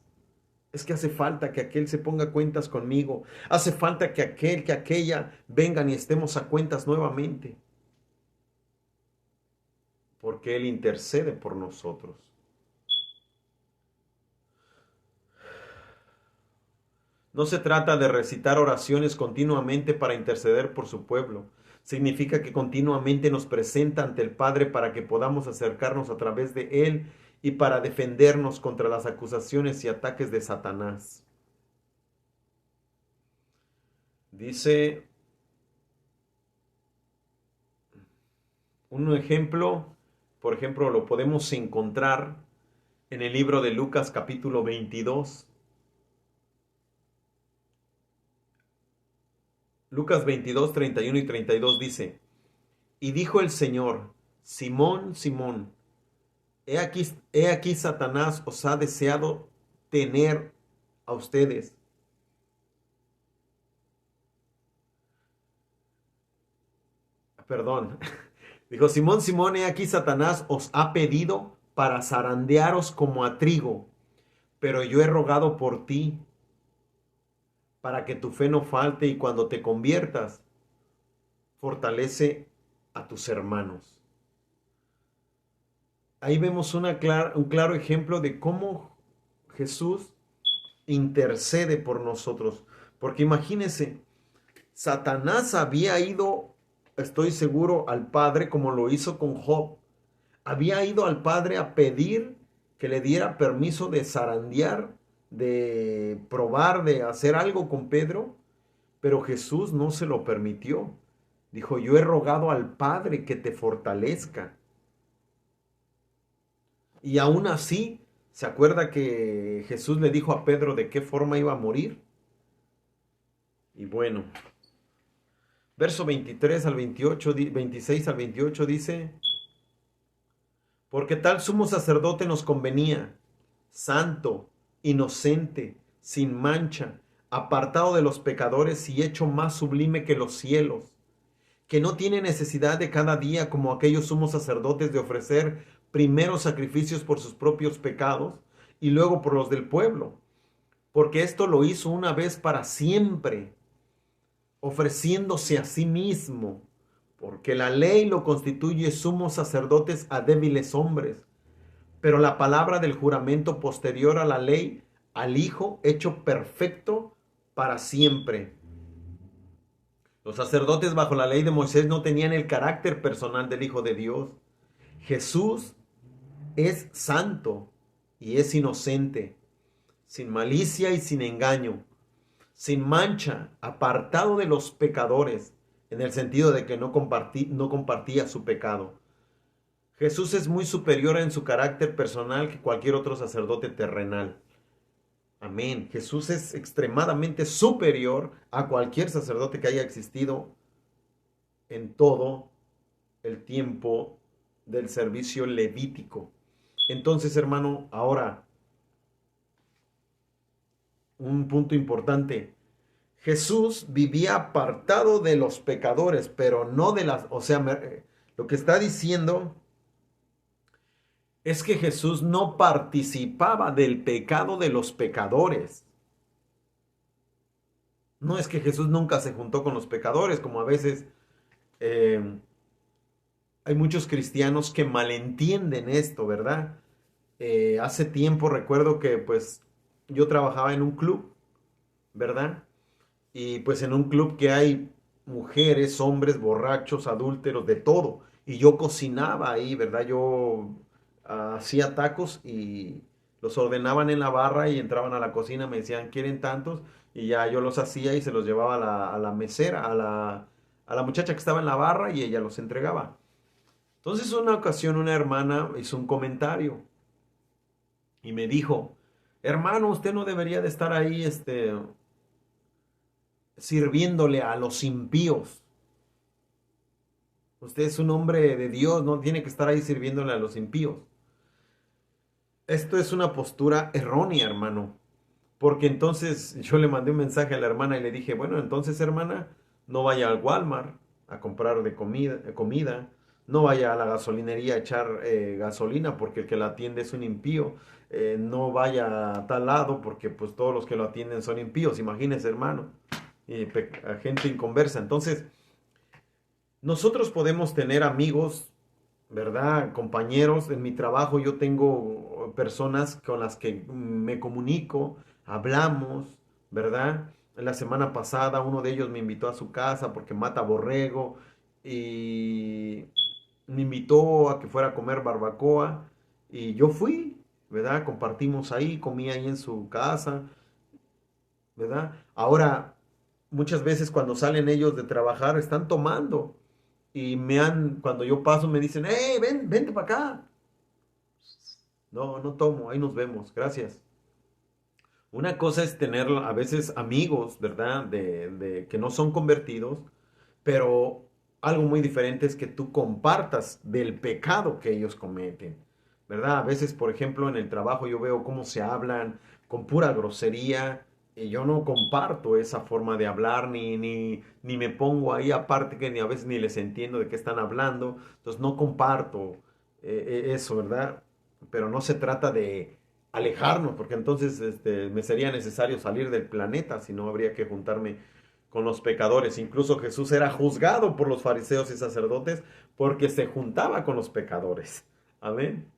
Es que hace falta que aquel se ponga cuentas conmigo. Hace falta que aquel, que aquella vengan y estemos a cuentas nuevamente. Porque Él intercede por nosotros. No se trata de recitar oraciones continuamente para interceder por su pueblo. Significa que continuamente nos presenta ante el Padre para que podamos acercarnos a través de Él y para defendernos contra las acusaciones y ataques de Satanás. Dice un ejemplo, por ejemplo, lo podemos encontrar en el libro de Lucas capítulo 22. Lucas 22, 31 y 32 dice, y dijo el Señor, Simón, Simón, he aquí Satanás os ha deseado tener a ustedes perdón. Dijo, Simón, Simón, he aquí Satanás os ha pedido para zarandearos como a trigo, pero yo he rogado por ti para que tu fe no falte y cuando te conviertas, fortalece a tus hermanos. Ahí vemos un claro ejemplo de cómo Jesús intercede por nosotros. Porque imagínense, Satanás había ido, estoy seguro, al Padre como lo hizo con Job. Había ido al Padre a pedir que le diera permiso de zarandear, de probar, de hacer algo con Pedro, pero Jesús no se lo permitió. Dijo, yo he rogado al Padre que te fortalezca. Y aún así, ¿se acuerda que Jesús le dijo a Pedro de qué forma iba a morir? Y bueno, verso 23 al 28, 26 al 28 dice, porque tal sumo sacerdote nos convenía, santo, inocente, sin mancha, apartado de los pecadores y hecho más sublime que los cielos, que no tiene necesidad de cada día como aquellos sumos sacerdotes de ofrecer primero sacrificios por sus propios pecados y luego por los del pueblo, porque esto lo hizo una vez para siempre, ofreciéndose a sí mismo, porque la ley lo constituye sumos sacerdotes a débiles hombres, pero la palabra del juramento posterior a la ley, al Hijo hecho perfecto para siempre. Los sacerdotes bajo la ley de Moisés no tenían el carácter personal del Hijo de Dios. Jesús es santo y es inocente, sin malicia y sin engaño, sin mancha, apartado de los pecadores, en el sentido de que no compartía su pecado. Jesús es muy superior en su carácter personal que cualquier otro sacerdote terrenal. Amén. Jesús es extremadamente superior a cualquier sacerdote que haya existido en todo el tiempo del servicio levítico. Entonces, hermano, ahora un punto importante. Jesús vivía apartado de los pecadores, pero no de las, o sea, lo que está diciendo es que Jesús no participaba del pecado de los pecadores. No es que Jesús nunca se juntó con los pecadores, como a veces hay muchos cristianos que malentienden esto, ¿verdad? Hace tiempo recuerdo que pues yo trabajaba en un club, ¿verdad? Y pues en un club que hay mujeres, hombres, borrachos, adúlteros, de todo. Y yo cocinaba ahí, ¿verdad? Yo hacía tacos y los ordenaban en la barra y entraban a la cocina, me decían, ¿quieren tantos? Y ya yo los hacía y se los llevaba a la mesera, a la muchacha que estaba en la barra y ella los entregaba. Entonces una ocasión una hermana hizo un comentario y me dijo, hermano, usted no debería de estar ahí, sirviéndole a los impíos. Usted es un hombre de Dios, no tiene que estar ahí sirviéndole a los impíos. Esto es una postura errónea, hermano. Porque entonces yo le mandé un mensaje a la hermana y le dije, bueno, entonces hermana, no vaya al Walmart a comprar de comida, no vaya a la gasolinería a echar gasolina porque el que la atiende es un impío, no vaya a tal lado porque pues todos los que lo atienden son impíos, imagínese hermano, a gente inconversa. Entonces, nosotros podemos tener amigos, ¿verdad? Compañeros, en mi trabajo yo tengo personas con las que me comunico, hablamos, ¿verdad? La semana pasada uno de ellos me invitó a su casa porque mata borrego y me invitó a que fuera a comer barbacoa y yo fui, ¿verdad? Compartimos ahí, comí ahí en su casa, ¿verdad? Ahora, muchas veces cuando salen ellos de trabajar están tomando. Y cuando yo paso me dicen, hey, vente para acá. No, no tomo, ahí nos vemos, gracias. Una cosa es tener a veces amigos, ¿verdad? Que no son convertidos, pero algo muy diferente es que tú compartas del pecado que ellos cometen, ¿verdad? A veces, por ejemplo, en el trabajo yo veo cómo se hablan con pura grosería, Y yo no comparto esa forma de hablar, ni me pongo ahí aparte que ni a veces ni les entiendo de qué están hablando. Entonces no comparto eso, ¿verdad? Pero no se trata de alejarnos, porque entonces me sería necesario salir del planeta, si no habría que juntarme con los pecadores. Incluso Jesús era juzgado por los fariseos y sacerdotes porque se juntaba con los pecadores. Amén.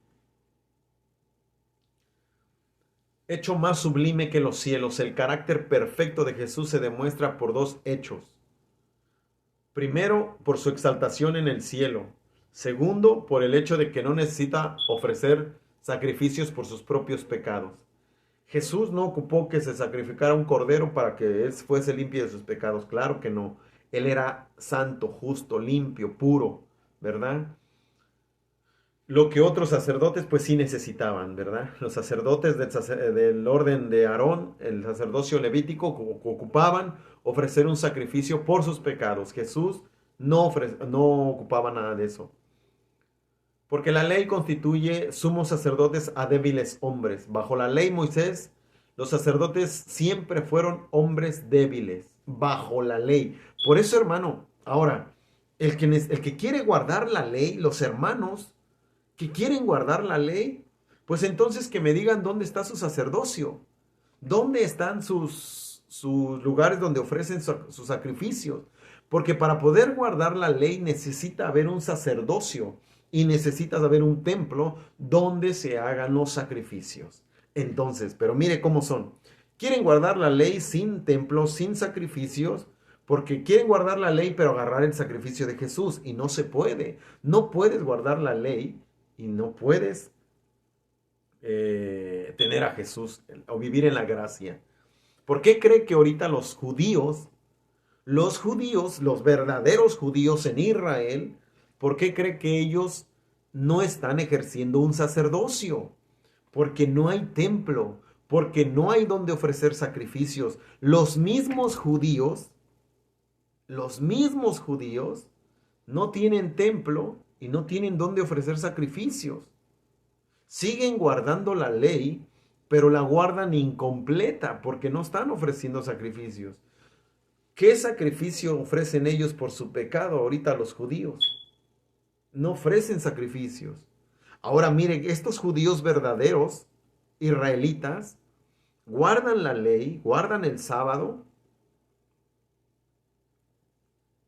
Hecho más sublime que los cielos, el carácter perfecto de Jesús se demuestra por dos hechos. Primero, por su exaltación en el cielo. Segundo, por el hecho de que no necesita ofrecer sacrificios por sus propios pecados. Jesús no ocupó que se sacrificara un cordero para que él fuese limpio de sus pecados. Claro que no. Él era santo, justo, limpio, puro, ¿verdad? Lo que otros sacerdotes pues sí necesitaban, ¿verdad? Los sacerdotes del orden de Aarón, el sacerdocio levítico, ocupaban ofrecer un sacrificio por sus pecados. Jesús no ocupaba nada de eso. Porque la ley constituye sumos sacerdotes a débiles hombres. Bajo la ley Moisés, los sacerdotes siempre fueron hombres débiles, bajo la ley. Por eso, hermano, ahora, el que quiere guardar la ley, los hermanos que quieren guardar la ley, pues entonces que me digan dónde está su sacerdocio, dónde están sus lugares donde ofrecen sus sacrificios. Porque para poder guardar la ley necesita haber un sacerdocio y necesitas haber un templo donde se hagan los sacrificios. Entonces, pero mire cómo son. Quieren guardar la ley sin templo, sin sacrificios, porque quieren guardar la ley pero agarrar el sacrificio de Jesús y no se puede. No puedes guardar la ley y no puedes tener a Jesús o vivir en la gracia. ¿Por qué cree que ahorita los judíos, los verdaderos judíos en Israel, por qué cree que ellos no están ejerciendo un sacerdocio? Porque no hay templo, porque no hay donde ofrecer sacrificios. Los mismos judíos no tienen templo y no tienen donde ofrecer sacrificios. Siguen guardando la ley, pero la guardan incompleta porque no están ofreciendo sacrificios. ¿Qué sacrificio ofrecen ellos por su pecado ahorita los judíos? No ofrecen sacrificios. Ahora miren, estos judíos verdaderos, israelitas, guardan la ley, guardan el sábado,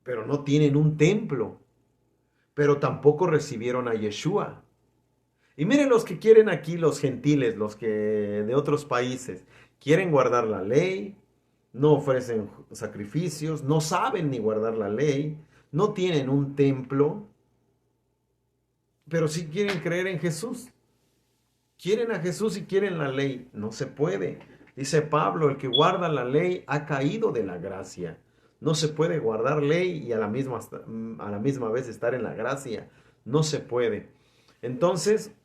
pero no tienen un templo, pero tampoco recibieron a Yeshua. Y miren los que quieren aquí, los gentiles, los que de otros países, quieren guardar la ley, no ofrecen sacrificios, no saben ni guardar la ley, no tienen un templo, pero sí quieren creer en Jesús. Quieren a Jesús y quieren la ley. No se puede. Dice Pablo, el que guarda la ley ha caído de la gracia. No se puede guardar ley y a la misma vez estar en la gracia. No se puede. Entonces,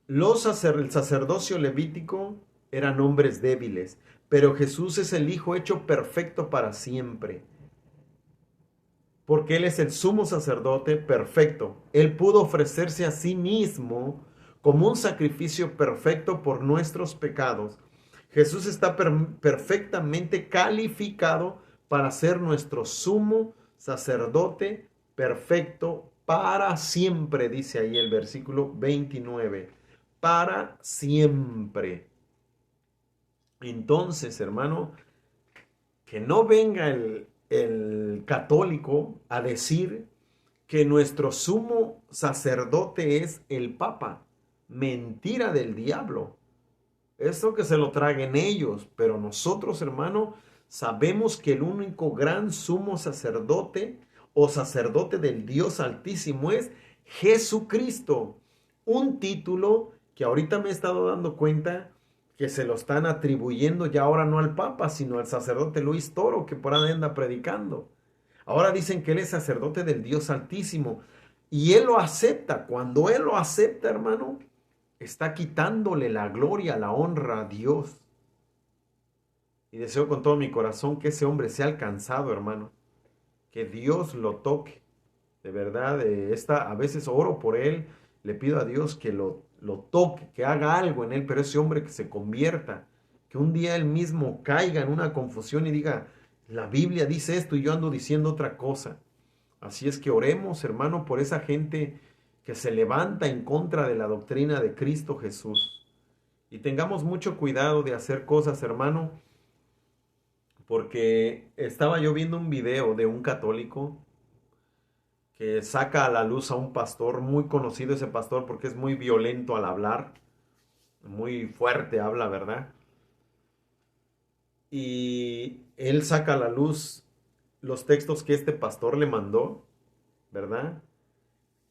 el sacerdocio levítico eran hombres débiles, pero Jesús es el Hijo hecho perfecto para siempre. Porque Él es el sumo sacerdote perfecto. Él pudo ofrecerse a sí mismo como un sacrificio perfecto por nuestros pecados. Jesús está perfectamente calificado para ser nuestro sumo sacerdote perfecto para siempre, dice ahí el versículo 29. Para siempre. Entonces, hermano, que no venga el católico a decir que nuestro sumo sacerdote es el Papa. Mentira del diablo. Eso que se lo traguen ellos, pero nosotros, hermano, sabemos que el único gran sumo sacerdote o sacerdote del Dios Altísimo es Jesucristo. Un título que ahorita me he estado dando cuenta que se lo están atribuyendo ya ahora no al Papa, sino al sacerdote Luis Toro, que por ahí anda predicando. Ahora dicen que él es sacerdote del Dios Altísimo. Y él lo acepta. Cuando él lo acepta, hermano, está quitándole la gloria, la honra a Dios. Y deseo con todo mi corazón que ese hombre sea alcanzado, hermano. Que Dios lo toque. De verdad, a veces oro por él. Le pido a Dios que lo toque, que haga algo en él, pero ese hombre que se convierta, que un día él mismo caiga en una confusión y diga, la Biblia dice esto y yo ando diciendo otra cosa. Así es que oremos, hermano, por esa gente que se levanta en contra de la doctrina de Cristo Jesús. Y tengamos mucho cuidado de hacer cosas, hermano, porque estaba yo viendo un video de un católico que saca a la luz a un pastor, muy conocido ese pastor porque es muy violento al hablar, muy fuerte habla, ¿verdad? Y él saca a la luz los textos que este pastor le mandó, ¿verdad?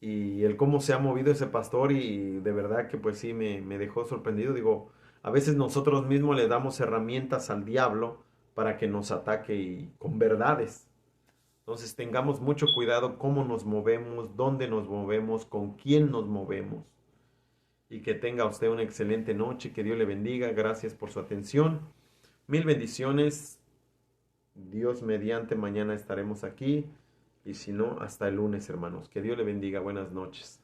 Y el cómo se ha movido ese pastor y de verdad que pues sí me dejó sorprendido. Digo, a veces nosotros mismos le damos herramientas al diablo para que nos ataque y con verdades. Entonces tengamos mucho cuidado cómo nos movemos, dónde nos movemos, con quién nos movemos. Y que tenga usted una excelente noche, que Dios le bendiga. Gracias por su atención. Mil bendiciones. Dios mediante, mañana estaremos aquí. Y si no, hasta el lunes, hermanos. Que Dios le bendiga. Buenas noches.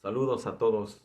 Saludos a todos.